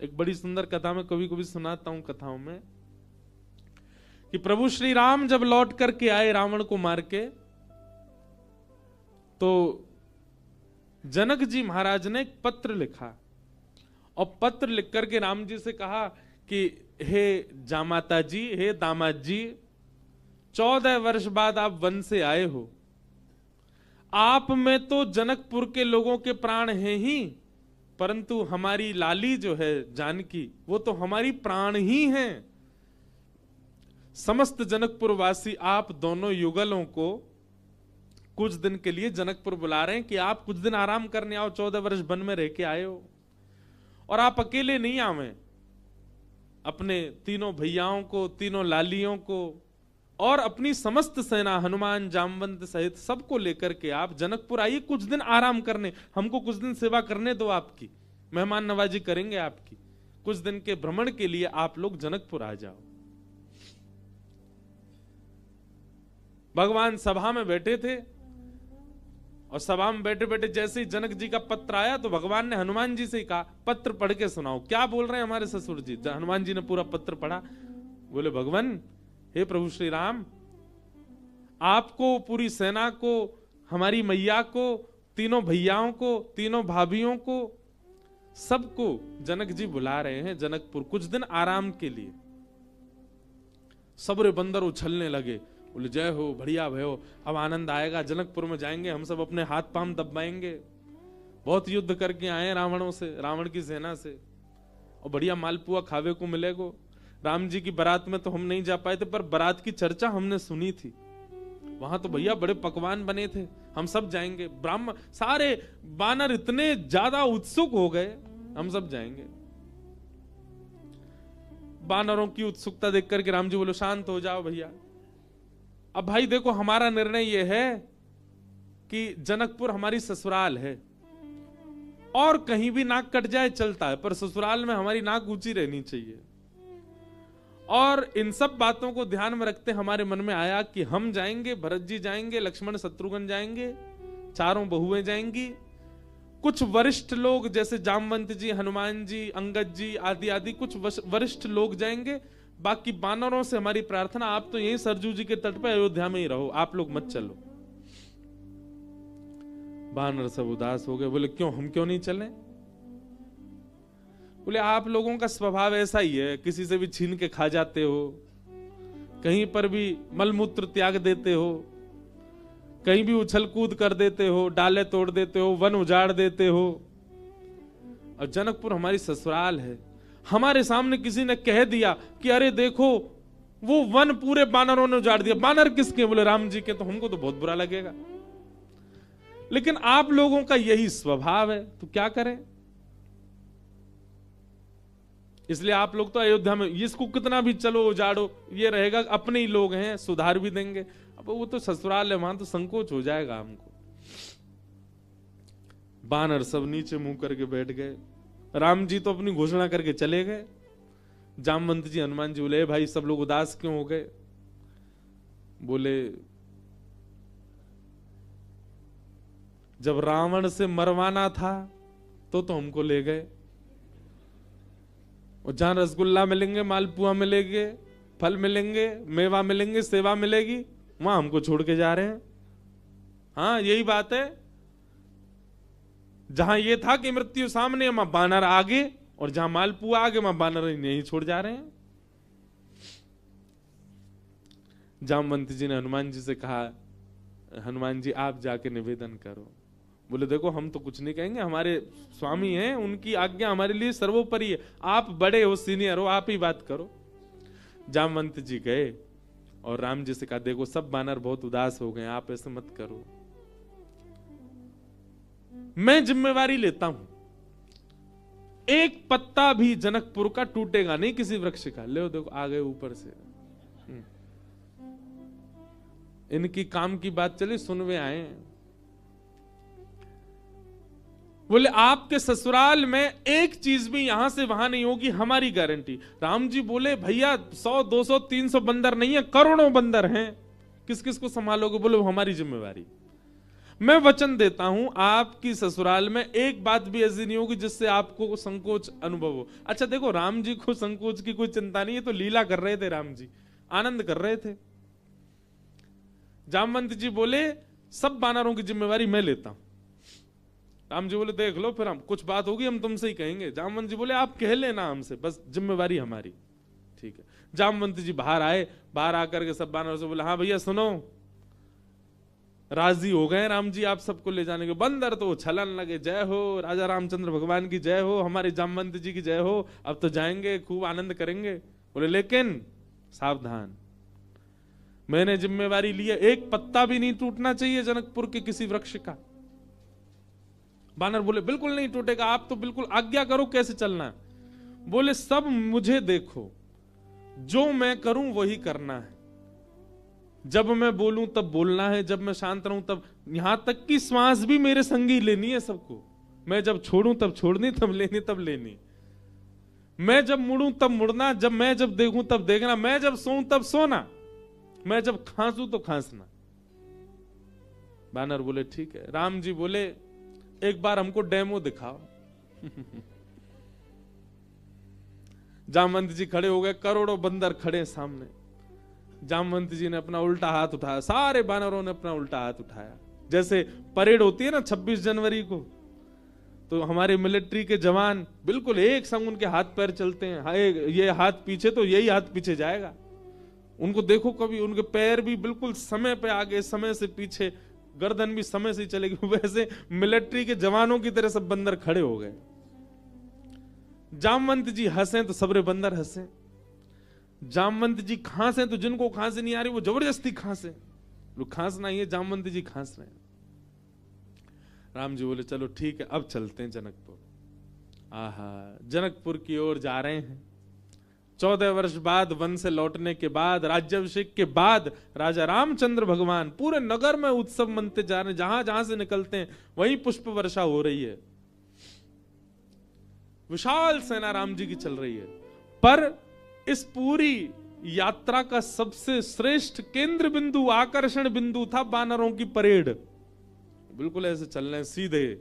एक बड़ी सुंदर कथा में कभी कभी सुनाता हूं कथाओं में कि प्रभु श्री राम जब लौट करके आए रावण को मार के, तो जनक जी महाराज ने एक पत्र लिखा और पत्र लिख करके राम जी से कहा कि हे जामाता जी, हे दामाद जी, 14 वर्ष बाद आप वन से आए हो। आप में तो जनकपुर के लोगों के प्राण हैं ही, परंतु हमारी लाली जो है जानकी, वो तो हमारी प्राण ही हैं। समस्त जनकपुर वासी आप दोनों युगलों को कुछ दिन के लिए जनकपुर बुला रहे हैं कि आप कुछ दिन आराम करने आओ, 14 वर्ष वन में रह के आए हो। और आप अकेले नहीं आवे, अपने तीनों भैयाओं को, तीनों लालियों को और अपनी समस्त सेना हनुमान जामवंत सहित सबको लेकर के आप जनकपुर आइए, कुछ दिन आराम करने, हमको कुछ दिन सेवा करने दो, आपकी मेहमान नवाजी करेंगे आपकी। कुछ दिन के भ्रमण के लिए आप लोग जनकपुर आ जाओ। भगवान सभा में बैठे थे और सभा में बैठे बैठे जैसे ही जनक जी का पत्र आया तो भगवान ने हनुमान जी से कहा, पत्र पढ़ के सुनाओ, क्या बोल रहे हैं हमारे ससुर जी। हनुमान जी ने पूरा पत्र पढ़ा। बोले, भगवान, हे प्रभु श्री राम, आपको, पूरी सेना को, हमारी मैया को, तीनों भैयाओं को, तीनों भाभियों को, सबको जनक जी बुला रहे हैं जनकपुर कुछ दिन आराम के लिए। सबरे बंदर उछलने लगे, बोले जय हो, बढ़िया भयो, अब आनंद आएगा, जनकपुर में जाएंगे, हम सब अपने हाथ पांव दबाएंगे। बहुत युद्ध करके आए रावणों से, रावण की सेना से, और बढ़िया मालपुआ खावे को मिलेगा। राम जी की बारात में तो हम नहीं जा पाए थे, पर बारात की चर्चा हमने सुनी थी। वहां तो भैया बड़े पकवान बने थे, हम सब जाएंगे। ब्राह्मण सारे बानर इतने ज्यादा उत्सुक हो गए, हम सब जाएंगे। बानरों की उत्सुकता देख करके राम जी बोले, शांत हो जाओ भैया। अब भाई देखो, हमारा निर्णय यह है कि जनकपुर हमारी ससुराल है, और कहीं भी नाक कट जाए चलता है, पर ससुराल में हमारी नाक ऊंची रहनी चाहिए। और इन सब बातों को ध्यान में रखते हमारे मन में आया कि हम जाएंगे, भरत जी जाएंगे, लक्ष्मण शत्रुघ्न जाएंगे, चारों बहुएं जाएंगी, कुछ वरिष्ठ लोग जैसे जामवंत जी, हनुमान जी, अंगद जी आदि आदि कुछ वरिष्ठ लोग जाएंगे। बाकी बानरों से हमारी प्रार्थना, आप तो यहीं सरजू जी के तट पर अयोध्या में ही रहो, आप लोग मत चलो। बानर सब उदास हो गए, बोले क्यों, हम क्यों नहीं चलें? बोले आप लोगों का स्वभाव ऐसा ही है, किसी से भी छीन के खा जाते हो, कहीं पर भी मलमूत्र त्याग देते हो, कहीं भी उछल कूद कर देते हो, डाले तोड़ देते हो, वन उजाड़ देते हो। और जनकपुर हमारी ससुराल है। हमारे सामने किसी ने कह दिया कि अरे देखो वो वन पूरे बानरों ने उजाड़ दिया। बानर किसके? बोले राम जी के। तो हमको तो बहुत बुरा लगेगा, लेकिन आप लोगों का यही स्वभाव है, तो क्या करें? इसलिए आप लोग तो अयोध्या में, इसको कितना भी चलो उजाड़ो, ये रहेगा, अपने ही लोग हैं, सुधार भी देंगे। अब वो तो ससुराल है, वहां तो संकोच हो जाएगा हमको। बानर सब नीचे मुंह करके बैठ गए। राम जी तो अपनी घोषणा करके चले गए। जामवंत जी, हनुमान जी बोले भाई सब लोग उदास क्यों हो गए? बोले जब रावण से मरवाना था तो हमको ले गए, और जहां रसगुल्ला मिलेंगे, मालपुआ मिलेंगे, फल मिलेंगे, मेवा मिलेंगे, सेवा मिलेगी, वहां हमको छोड़ के जा रहे हैं। हाँ यही बात है, जहां ये था कि मृत्यु सामने, वहां बानर आगे, और जहां मालपुआ आगे वहां बानर नहीं छोड़ जा रहे हैं। जामवंत जी ने हनुमान जी से कहा, हनुमान जी आप जाके निवेदन करो। बोले देखो हम तो कुछ नहीं कहेंगे, हमारे स्वामी हैं, उनकी आज्ञा हमारे लिए सर्वोपरि है, आप बड़े हो, सीनियर हो, आप ही बात करो। जामवंत जी गए और राम जी से कहा देखो सब बानर बहुत उदास हो गए, आप ऐसे मत करो, मैं जिम्मेवारी लेता हूं, एक पत्ता भी जनकपुर का टूटेगा नहीं किसी वृक्ष का। ले देखो आ गए ऊपर से, इनकी काम की बात चली, सुनवे आए। बोले आपके ससुराल में एक चीज भी यहां से वहां नहीं होगी, हमारी गारंटी। राम जी बोले भैया 100 200 300 बंदर नहीं है, करोड़ों बंदर हैं, किस किस को संभालोगे? बोले वो हमारी जिम्मेवारी। मैं वचन देता हूं आपकी ससुराल में एक बात भी ऐसी नहीं होगी जिससे आपको संकोच अनुभव हो। अच्छा देखो, राम जी को संकोच की कोई चिंता नहीं है, तो लीला कर रहे थे, राम जी आनंद कर रहे थे। जामवंत जी बोले सब बानरों की जिम्मेवारी मैं लेता हूं। राम जी बोले देख लो, फिर हम कुछ बात होगी हम तुमसे ही कहेंगे। जामवंत जी बोले आप कह लेना हमसे, बस जिम्मेवारी हमारी। ठीक है। जामवंत जी बाहर आए, बाहर आकर के सब बानरों से बोले हाँ भैया सुनो, राजी हो गए राम जी आप सबको ले जाने के। बंदर तो छलन लगे, जय हो राजा रामचंद्र भगवान की जय हो, हमारे जामवंत जी की जय हो, अब तो जाएंगे खूब आनंद करेंगे। बोले लेकिन सावधान, मैंने जिम्मेवारी ली है, एक पत्ता भी नहीं टूटना चाहिए जनकपुर के किसी वृक्ष का। बानर बोले बिल्कुल नहीं टूटेगा, आप तो बिल्कुल आज्ञा करो कैसे चलना है। बोले सब मुझे देखो, जो मैं करूं वही करना है, जब मैं बोलूं तब बोलना है, जब मैं शांत रहूं तब, यहां तक कि श्वास भी मेरे संगी लेनी है सबको। मैं जब छोड़ूं तब छोड़नी, तब लेनी तब लेनी। मैं जब मुड़ूं तब मुड़ना, मैं जब देखूं तब देखना, मैं जब सोऊं तब सोना, मैं जब खांसूं तो खांसना। बानर बोले ठीक है। राम जी बोले एक बार हमको डेमो दिखाओ। जामवंत जी खड़े हो गए, करोड़ों बंदर खड़े सामने। जामवंत जी ने अपना उल्टा हाथ उठाया, सारे बानरों ने अपना उल्टा हाथ उठाया। जैसे परेड होती है ना 26 जनवरी को, तो हमारे मिलिट्री के जवान बिल्कुल एक संग उनके हाथ पैर चलते हैं, ये हाथ पीछे तो यही हाथ पीछे जाएगा। उनको देखो कभी, उनके पैर भी बिल्कुल समय पे आगे, समय से पीछे, गर्दन भी समय से चलेगी। वैसे मिलिट्री के जवानों की तरह सब बंदर खड़े हो गए। जामवंत जी हंसे तो सबरे बंदर हंसे। जामवंत जी खांसे तो जिनको खांसी नहीं आ रही वो जबरदस्ती खांसे। लोग खांसना ही है, जामवंत जी खांस रहे हैं। राम जी बोले चलो ठीक है, अब चलते हैं जनकपुर। आहा, जनकपुर की ओर जा रहे हैं। 14 वर्ष बाद वन से लौटने के बाद, राज्याभिषेक के बाद, राजा रामचंद्र भगवान पूरे नगर में उत्सव मनते जा रहे हैं। जहां जहां से निकलते हैं वहीं पुष्प वर्षा हो रही है, विशाल सेना राम जी की चल रही है। पर इस पूरी यात्रा का सबसे श्रेष्ठ केंद्र बिंदु, आकर्षण बिंदु था बानरों की परेड। बिल्कुल ऐसे चल रहे हैं सीधे।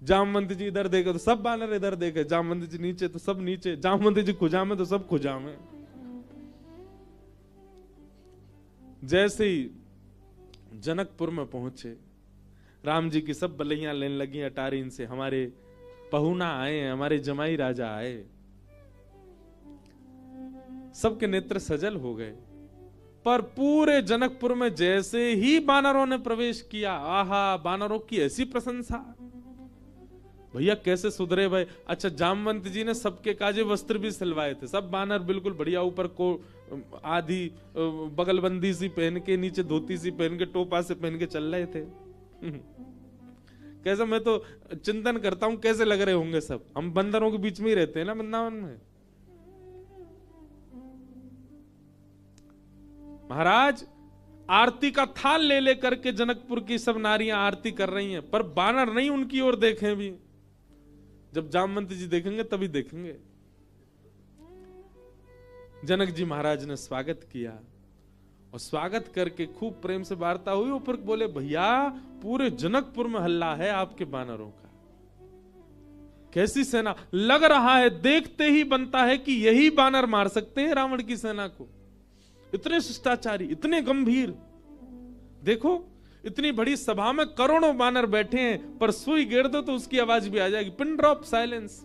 जामवंत जी इधर देखे तो सब बानर इधर देखे, जामवंत जी नीचे तो सब नीचे, जामवंत जी खुजा में तो सब खुजा में। जैसे ही जनकपुर में पहुंचे, राम जी की सब बलैया लेने लगी अटारी इनसे, हमारे पहुना आए हैं, हमारे जमाई राजा आए। सबके नेत्र सजल हो गए। पर पूरे जनकपुर में जैसे ही बानरों ने प्रवेश किया, आहा, बानरों की ऐसी प्रशंसा, भैया कैसे सुधरे भाई। अच्छा, जामवंत जी ने सबके काजे वस्त्र भी सिलवाए थे। सब बानर बिल्कुल बढ़िया, ऊपर को आधी बगलबंदी सी पहन के, नीचे धोती सी पहन के, टोपा से पहन के चल रहे थे। कैसा, मैं तो चिंतन करता हूं कैसे लग रहे होंगे सब। हम बंदरों के बीच में ही रहते हैं ना वृंदावन में। महाराज आरती का थाल ले लेकर के जनकपुर की सब नारियां आरती कर रही हैं, पर बानर नहीं उनकी ओर देखें भी। जब जामवंत जी देखेंगे तभी देखेंगे। जनक जी महाराज ने स्वागत किया, और स्वागत करके खूब प्रेम से वार्ता हुई। ऊपर बोले भैया पूरे जनकपुर में हल्ला है आपके बानरों का, कैसी सेना, लग रहा है देखते ही बनता है कि यही बानर मार सकते हैं रावण की सेना को। इतने शिष्टाचारी, इतने गंभीर। देखो इतनी बड़ी सभा में करोड़ों बानर बैठे हैं, पर सुई गिर दो तो उसकी आवाज भी आ जाएगी, पिन ड्रॉप साइलेंस।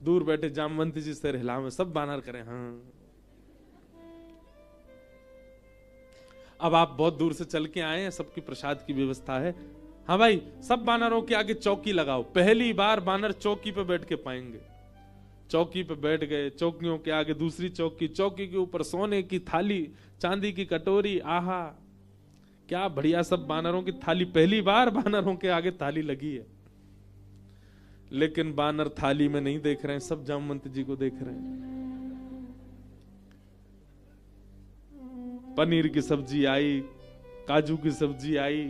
दूर बैठे जामवंत जी सिर हिलावे, सब बानर करें हाँ। अब आप बहुत दूर से चल के आए हैं, सबकी प्रसाद की व्यवस्था है। हाँ भाई, सब बानरों के आगे चौकी लगाओ। पहली बार बानर चौकी पे बैठ के पाएंगे। चौकी पे बैठ गए, चौकियों के आगे दूसरी चौकी, चौकी के ऊपर सोने की थाली, चांदी की कटोरी। आहा, क्या बढ़िया, सब बानरों की थाली। पहली बार बानरों के आगे थाली लगी है। लेकिन बानर थाली में नहीं देख रहे हैं, सब जामवंत जी को देख रहे हैं। पनीर की सब्जी आई, काजू की सब्जी आई,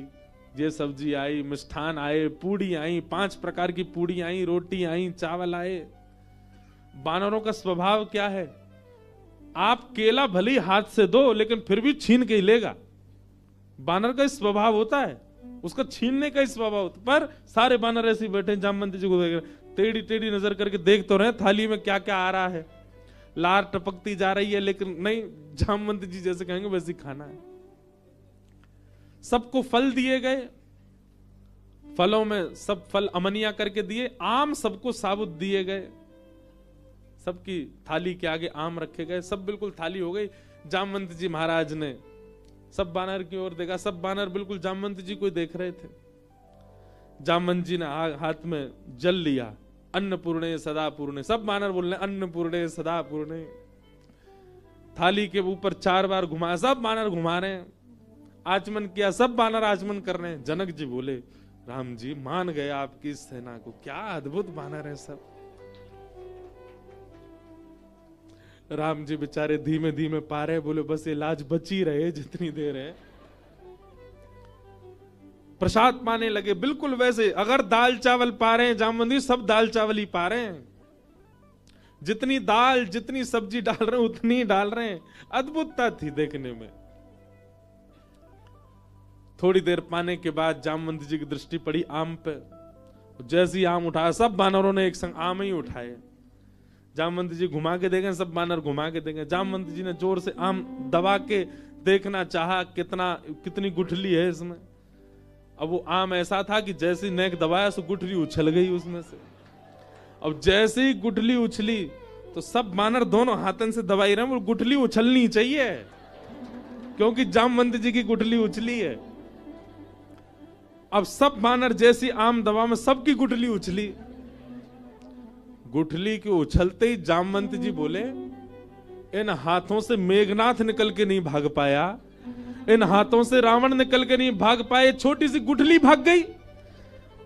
ये सब्जी आई, मिष्ठान आए, पूड़ी आई, 5 प्रकार की पूड़ी आई, रोटी आई, चावल आए। बानरों का स्वभाव क्या है, आप केला भले हाथ से दो लेकिन फिर भी छीन के ही लेगा। बानर का स्वभाव होता है, उसका छीनने का ही स्वभाव होता है। पर सारे बानर ऐसे ही बैठे जामवंत जी को देख रहे, टेढ़ी टेढ़ी नजर करके देख तो रहे थाली में क्या क्या आ रहा है, लार टपकती जा रही है, लेकिन नहीं, जामवंत जी जैसे कहेंगे वैसे खाना है। सबको फल दिए गए, फलों में सब फल अमनिया करके दिए, आम सबको साबुत दिए गए, सबकी थाली के आगे आम रखे गए, सब बिल्कुल थाली हो गई। जामवंत जी महाराज ने सब बानर की ओर देखा, सब बानर बिल्कुल जामवंत जी को देख रहे थे। जामवंत जी ने हाथ में जल लिया, अन्नपूर्णे सदा पूर्णे, सब बानर बोल रहे अन्नपूर्णे सदा पूर्णे। थाली के ऊपर 4 बार घुमाया, सब बानर घुमा रहे हैं, आचमन किया, सब बानर आचमन कर रहे हैं। जनक जी बोले राम जी मान गए आपकी सेना को, क्या अद्भुत बानर है सब। राम जी बेचारे धीमे धीमे पा रहे, बोले बस ये लाज बची रहे जितनी देर है। प्रसाद पाने लगे बिल्कुल वैसे, अगर दाल चावल पा रहे हैं जामवंत जी, सब दाल चावल ही पा रहे हैं, जितनी दाल जितनी सब्जी डाल रहे हैं उतनी ही डाल रहे हैं। अद्भुतता थी देखने में। थोड़ी देर पाने के बाद जामवंत जी की दृष्टि पड़ी आम पे, जैसे ही आम उठाया सब बानरों ने एक संग आम ही उठाए। जामवंत जी घुमा के देखें, सब बानर घुमा के देखें। जामवंत जी ने जोर से आम दबा के देखना चाहा कितनी गुठली है इसमें। अब वो आम ऐसा था कि जैसे ही नेक दबाया सो गुठली उछल गई उसमें से। अब जैसे ही गुठली उछली तो सब बानर दोनों हाथन से दबाई रहे, वो गुठली उछलनी चाहिए क्योंकि जामवंत जी की गुठली उछली है। अब सब बानर जैसी आम दबा में सबकी गुठली उछली। गुठली के उछलते ही जामवंत जी बोले इन हाथों से मेघनाथ निकल के नहीं भाग पाया, इन हाथों से रावण निकल के नहीं भाग पाए, छोटी सी गुठली भाग गई।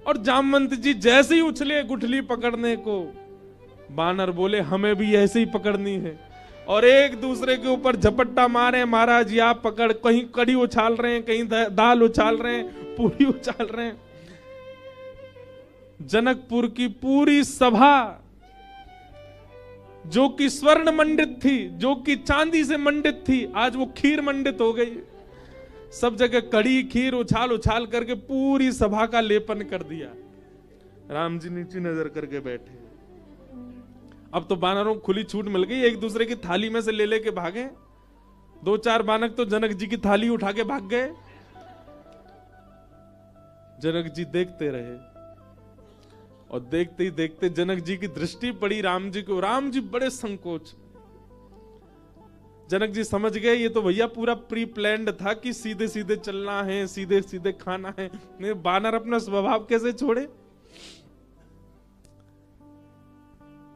और जामवंत जी जैसे ही उछले गुठली पकड़ने को, बानर बोले हमें भी ऐसे ही पकड़नी है, और एक दूसरे के ऊपर झपट्टा मारे। महाराज आप पकड़, कहीं कड़ी उछाल रहे हैं, कहीं दाल उछाल रहे हैं, पूरी उछाल रहे हैं। जनकपुर की पूरी सभा जो कि स्वर्ण मंडित थी, जो कि चांदी से मंडित थी, आज वो खीर मंडित हो गई। सब जगह कड़ी खीर उछाल उछाल करके पूरी सभा का लेपन कर दिया। राम जी नीचे नजर करके बैठे। अब तो बानरों को खुली छूट मिल गई, एक दूसरे की थाली में से ले लेके भागे। 2-4 बानर तो जनक जी की थाली उठा के भाग गए। जनक जी देखते रहे और देखते ही देखते जनक जी की दृष्टि पड़ी राम जी को। राम जी बड़े संकोच। जनक जी समझ गए ये तो भैया पूरा प्री प्लान्ड था कि सीधे सीधे चलना है, सीधे सीधे खाना है, नहीं बानर अपना स्वभाव कैसे छोड़े।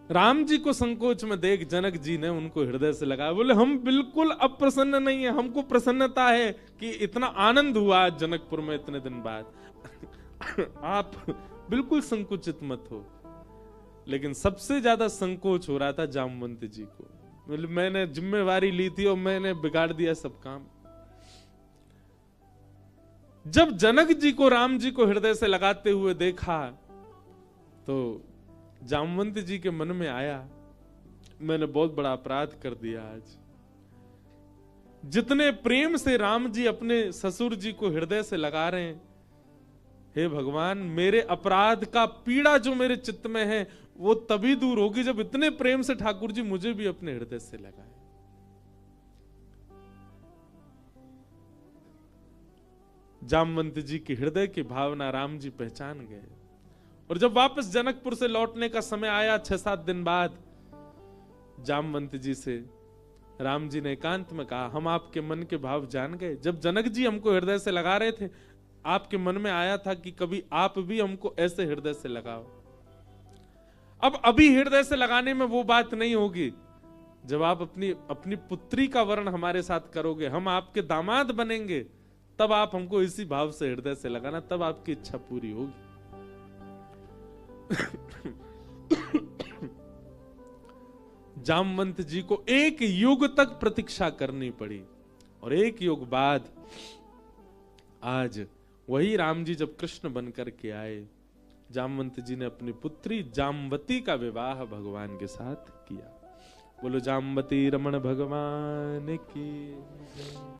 राम जी को संकोच में देख जनक जी ने उनको हृदय से लगाया, बोले हम बिल्कुल अप्रसन्न नहीं है, हमको प्रसन्नता है कि इतना आनंद हुआ आज जनकपुर में इतने दिन बाद। आप बिल्कुल संकुचित मत हो। लेकिन सबसे ज्यादा संकोच हो रहा था जामवंत जी को। मैंने जिम्मेवारी ली थी और मैंने बिगाड़ दिया सब काम। जब जनक जी को राम जी को हृदय से लगाते हुए देखा तो जामवंत जी के मन में आया मैंने बहुत बड़ा अपराध कर दिया आज। जितने प्रेम से राम जी अपने ससुर जी को हृदय से लगा रहे हैं, हे भगवान मेरे अपराध का पीड़ा जो मेरे चित्त में है वो तभी दूर होगी जब इतने प्रेम से ठाकुर जी मुझे भी अपने हृदय से लगाए। जामवंत जी की हृदय की भावना राम जी पहचान गए। और जब वापस जनकपुर से लौटने का समय आया 6-7 दिन बाद, जामवंत जी से राम जी ने एकांत में कहा हम आपके मन के भाव जान गए। जब जनक जी हमको हृदय से लगा रहे थे आपके मन में आया था कि कभी आप भी हमको ऐसे हृदय से लगाओ। अब अभी हृदय से लगाने में वो बात नहीं होगी, जब आप अपनी पुत्री का वर्ण हमारे साथ करोगे, हम आपके दामाद बनेंगे, तब आप हमको इसी भाव से हृदय से लगाना, तब आपकी इच्छा पूरी होगी। जामवंत जी को 1 युग तक प्रतीक्षा करनी पड़ी और 1 युग बाद आज वही राम जी जब कृष्ण बनकर के आए, जामवंत जी ने अपनी पुत्री जामवती का विवाह भगवान के साथ किया। बोलो जामवती रमण भगवान की।